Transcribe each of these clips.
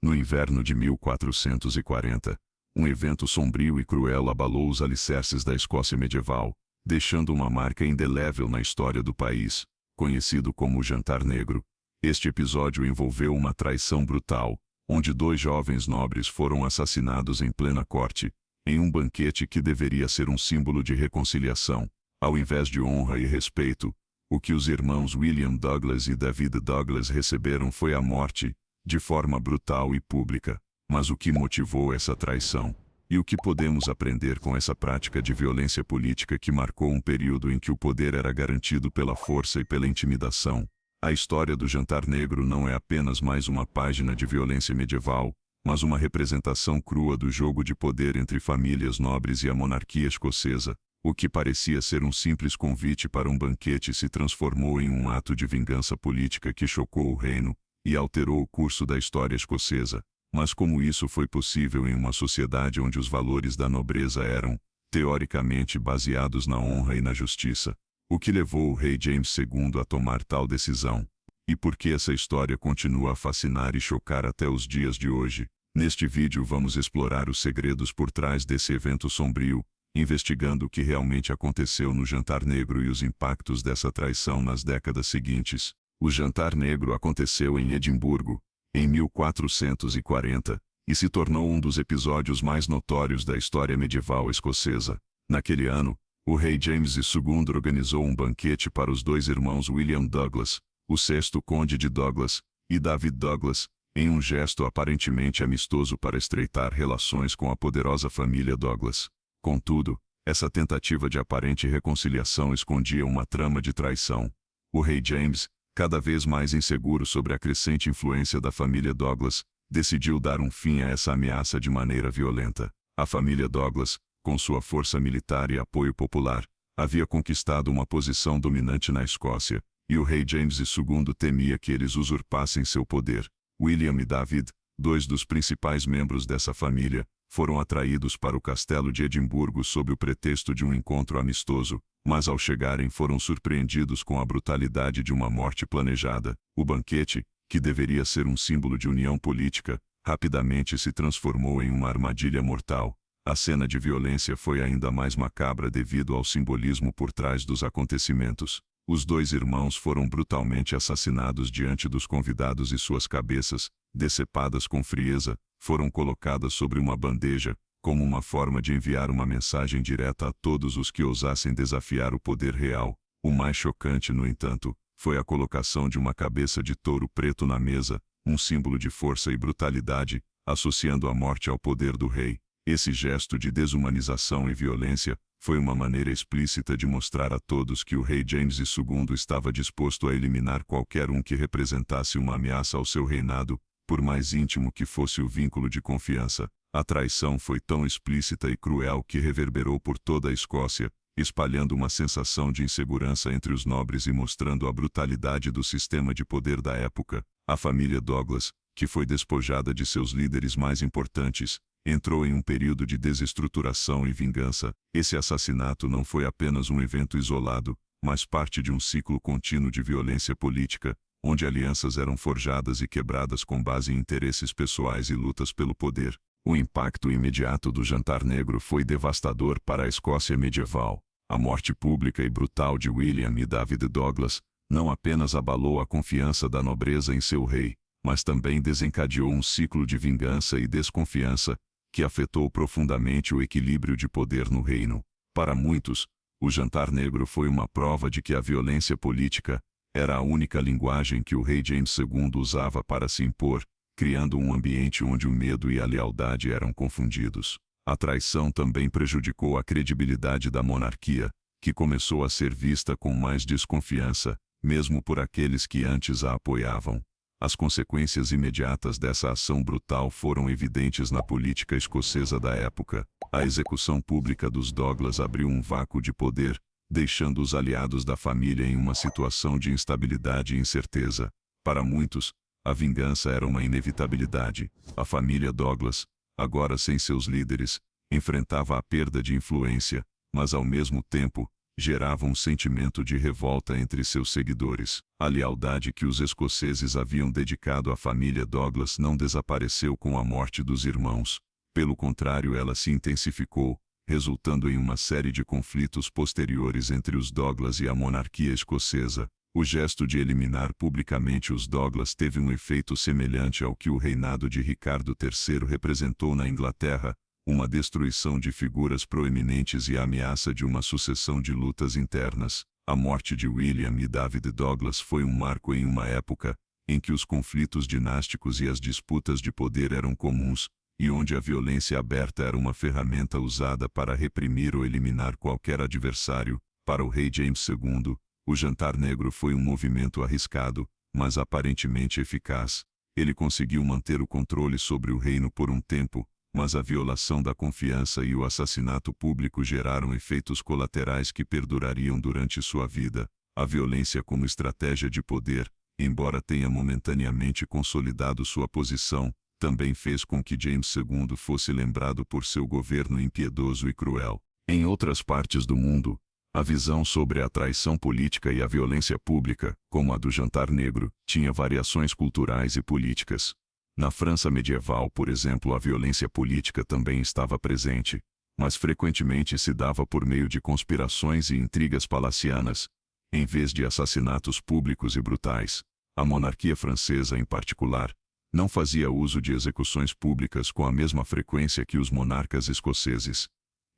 No inverno de 1440, um evento sombrio e cruel abalou os alicerces da Escócia medieval, deixando uma marca indelével na história do país, conhecido como o Jantar Negro. Este episódio envolveu uma traição brutal, onde 2 jovens nobres foram assassinados em plena corte, em um banquete que deveria ser um símbolo de reconciliação, ao invés de honra e respeito. O que os irmãos William Douglas e David Douglas receberam foi a morte, de forma brutal e pública. Mas o que motivou essa traição? E o que podemos aprender com essa prática de violência política que marcou um período em que o poder era garantido pela força e pela intimidação? A história do Jantar Negro não é apenas mais uma página de violência medieval, mas uma representação crua do jogo de poder entre famílias nobres e a monarquia escocesa. O que parecia ser um simples convite para um banquete se transformou em um ato de vingança política que chocou o reino e alterou o curso da história escocesa. Mas como isso foi possível em uma sociedade onde os valores da nobreza eram, teoricamente, baseados na honra e na justiça? O que levou o rei James II a tomar tal decisão? E por que essa história continua a fascinar e chocar até os dias de hoje? Neste vídeo vamos explorar os segredos por trás desse evento sombrio, investigando o que realmente aconteceu no Jantar Negro e os impactos dessa traição nas décadas seguintes. O Jantar Negro aconteceu em Edimburgo, em 1440, e se tornou um dos episódios mais notórios da história medieval escocesa. Naquele ano, o rei James II organizou um banquete para os 2 irmãos William Douglas, o 6º Conde de Douglas, e David Douglas, em um gesto aparentemente amistoso para estreitar relações com a poderosa família Douglas. Contudo, essa tentativa de aparente reconciliação escondia uma trama de traição. O rei James, cada vez mais inseguro sobre a crescente influência da família Douglas, decidiu dar um fim a essa ameaça de maneira violenta. A família Douglas, com sua força militar e apoio popular, havia conquistado uma posição dominante na Escócia, e o rei James II temia que eles usurpassem seu poder. William e David, 2 dos principais membros dessa família, foram atraídos para o castelo de Edimburgo sob o pretexto de um encontro amistoso, mas ao chegarem foram surpreendidos com a brutalidade de uma morte planejada. O banquete, que deveria ser um símbolo de união política, rapidamente se transformou em uma armadilha mortal. A cena de violência foi ainda mais macabra devido ao simbolismo por trás dos acontecimentos. Os 2 irmãos foram brutalmente assassinados diante dos convidados e suas cabeças, decepadas com frieza, foram colocadas sobre uma bandeja, como uma forma de enviar uma mensagem direta a todos os que ousassem desafiar o poder real. O mais chocante, no entanto, foi a colocação de uma cabeça de touro preto na mesa, um símbolo de força e brutalidade, associando a morte ao poder do rei. Esse gesto de desumanização e violência foi uma maneira explícita de mostrar a todos que o rei James II estava disposto a eliminar qualquer um que representasse uma ameaça ao seu reinado, por mais íntimo que fosse o vínculo de confiança. A traição foi tão explícita e cruel que reverberou por toda a Escócia, espalhando uma sensação de insegurança entre os nobres e mostrando a brutalidade do sistema de poder da época. A família Douglas, que foi despojada de seus líderes mais importantes, entrou em um período de desestruturação e vingança. Esse assassinato não foi apenas um evento isolado, mas parte de um ciclo contínuo de violência política, onde alianças eram forjadas e quebradas com base em interesses pessoais e lutas pelo poder. O impacto imediato do Jantar Negro foi devastador para a Escócia medieval. A morte pública e brutal de William e David Douglas não apenas abalou a confiança da nobreza em seu rei, mas também desencadeou um ciclo de vingança e desconfiança que afetou profundamente o equilíbrio de poder no reino. Para muitos, o Jantar Negro foi uma prova de que a violência política era a única linguagem que o rei James II usava para se impor, criando um ambiente onde o medo e a lealdade eram confundidos. A traição também prejudicou a credibilidade da monarquia, que começou a ser vista com mais desconfiança, mesmo por aqueles que antes a apoiavam. As consequências imediatas dessa ação brutal foram evidentes na política escocesa da época. A execução pública dos Douglas abriu um vácuo de poder, deixando os aliados da família em uma situação de instabilidade e incerteza. Para muitos, a vingança era uma inevitabilidade. A família Douglas, agora sem seus líderes, enfrentava a perda de influência, mas ao mesmo tempo, gerava um sentimento de revolta entre seus seguidores. A lealdade que os escoceses haviam dedicado à família Douglas não desapareceu com a morte dos irmãos. Pelo contrário, ela se intensificou, resultando em uma série de conflitos posteriores entre os Douglas e a monarquia escocesa. O gesto de eliminar publicamente os Douglas teve um efeito semelhante ao que o reinado de Ricardo III representou na Inglaterra, uma destruição de figuras proeminentes e a ameaça de uma sucessão de lutas internas. A morte de William e David Douglas foi um marco em uma época em que os conflitos dinásticos e as disputas de poder eram comuns, e onde a violência aberta era uma ferramenta usada para reprimir ou eliminar qualquer adversário. Para o rei James II, o Jantar Negro foi um movimento arriscado, mas aparentemente eficaz. Ele conseguiu manter o controle sobre o reino por um tempo, mas a violação da confiança e o assassinato público geraram efeitos colaterais que perdurariam durante sua vida. A violência como estratégia de poder, embora tenha momentaneamente consolidado sua posição, também fez com que James II fosse lembrado por seu governo impiedoso e cruel. Em outras partes do mundo, a visão sobre a traição política e a violência pública, como a do Jantar Negro, tinha variações culturais e políticas. Na França medieval, por exemplo, a violência política também estava presente, mas frequentemente se dava por meio de conspirações e intrigas palacianas, em vez de assassinatos públicos e brutais. A monarquia francesa, em particular, não fazia uso de execuções públicas com a mesma frequência que os monarcas escoceses.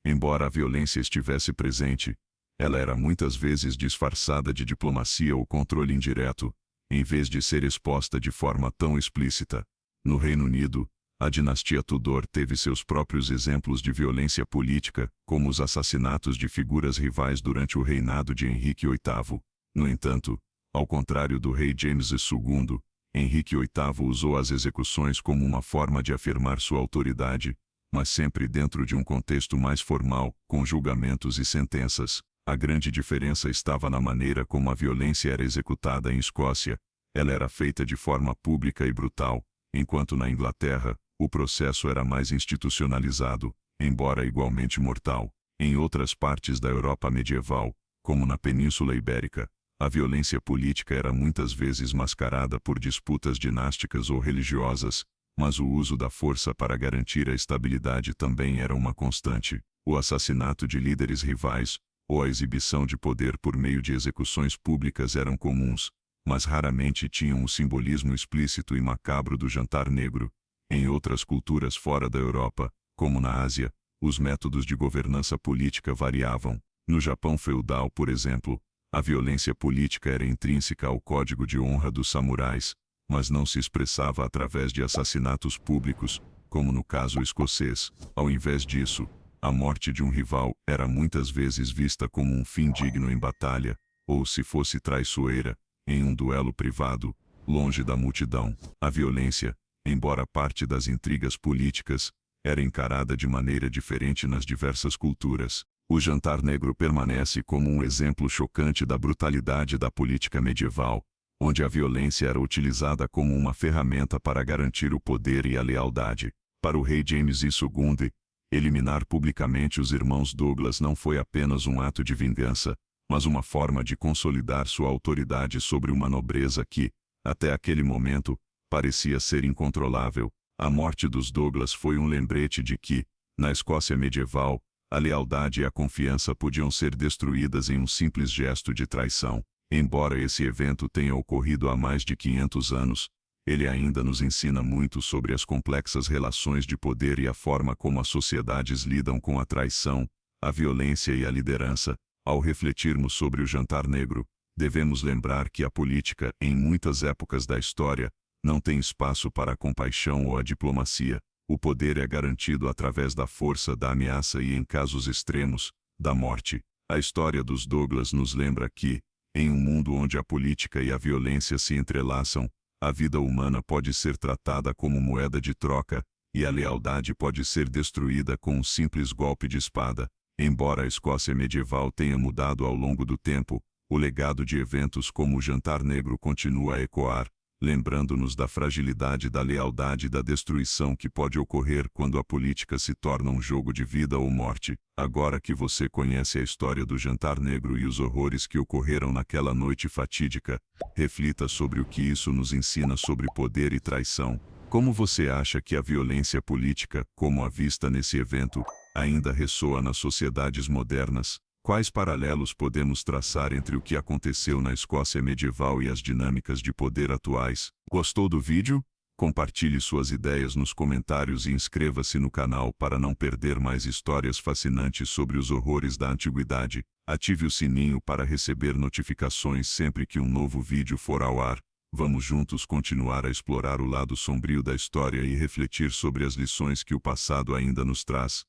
Embora a violência estivesse presente, ela era muitas vezes disfarçada de diplomacia ou controle indireto, em vez de ser exposta de forma tão explícita. No Reino Unido, a dinastia Tudor teve seus próprios exemplos de violência política, como os assassinatos de figuras rivais durante o reinado de Henrique VIII. No entanto, ao contrário do rei James II, Henrique VIII usou as execuções como uma forma de afirmar sua autoridade, mas sempre dentro de um contexto mais formal, com julgamentos e sentenças. A grande diferença estava na maneira como a violência era executada em Escócia. Ela era feita de forma pública e brutal, enquanto na Inglaterra, o processo era mais institucionalizado, embora igualmente mortal. Em outras partes da Europa medieval, como na Península Ibérica, a violência política era muitas vezes mascarada por disputas dinásticas ou religiosas, mas o uso da força para garantir a estabilidade também era uma constante. O assassinato de líderes rivais, ou a exibição de poder por meio de execuções públicas eram comuns, mas raramente tinham o simbolismo explícito e macabro do Jantar Negro. Em outras culturas fora da Europa, como na Ásia, os métodos de governança política variavam. No Japão feudal, por exemplo, a violência política era intrínseca ao código de honra dos samurais, mas não se expressava através de assassinatos públicos, como no caso escocês. Ao invés disso, a morte de um rival era muitas vezes vista como um fim digno em batalha, ou se fosse traiçoeira, em um duelo privado, longe da multidão. A violência, embora parte das intrigas políticas, era encarada de maneira diferente nas diversas culturas. O Jantar Negro permanece como um exemplo chocante da brutalidade da política medieval, onde a violência era utilizada como uma ferramenta para garantir o poder e a lealdade. Para o rei James II, eliminar publicamente os irmãos Douglas não foi apenas um ato de vingança, mas uma forma de consolidar sua autoridade sobre uma nobreza que, até aquele momento, parecia ser incontrolável. A morte dos Douglas foi um lembrete de que, na Escócia medieval, a lealdade e a confiança podiam ser destruídas em um simples gesto de traição. Embora esse evento tenha ocorrido há mais de 500 anos, ele ainda nos ensina muito sobre as complexas relações de poder e a forma como as sociedades lidam com a traição, a violência e a liderança. Ao refletirmos sobre o Jantar Negro, devemos lembrar que a política, em muitas épocas da história, não tem espaço para a compaixão ou a diplomacia. O poder é garantido através da força, da ameaça e, em casos extremos, da morte. A história dos Douglas nos lembra que, em um mundo onde a política e a violência se entrelaçam, a vida humana pode ser tratada como moeda de troca, e a lealdade pode ser destruída com um simples golpe de espada. Embora a Escócia medieval tenha mudado ao longo do tempo, o legado de eventos como o Jantar Negro continua a ecoar, lembrando-nos da fragilidade da lealdade e da destruição que pode ocorrer quando a política se torna um jogo de vida ou morte. Agora que você conhece a história do Jantar Negro e os horrores que ocorreram naquela noite fatídica, reflita sobre o que isso nos ensina sobre poder e traição. Como você acha que a violência política, como a vista nesse evento, ainda ressoa nas sociedades modernas? Quais paralelos podemos traçar entre o que aconteceu na Escócia medieval e as dinâmicas de poder atuais? Gostou do vídeo? Compartilhe suas ideias nos comentários e inscreva-se no canal para não perder mais histórias fascinantes sobre os horrores da antiguidade. Ative o sininho para receber notificações sempre que um novo vídeo for ao ar. Vamos juntos continuar a explorar o lado sombrio da história e refletir sobre as lições que o passado ainda nos traz.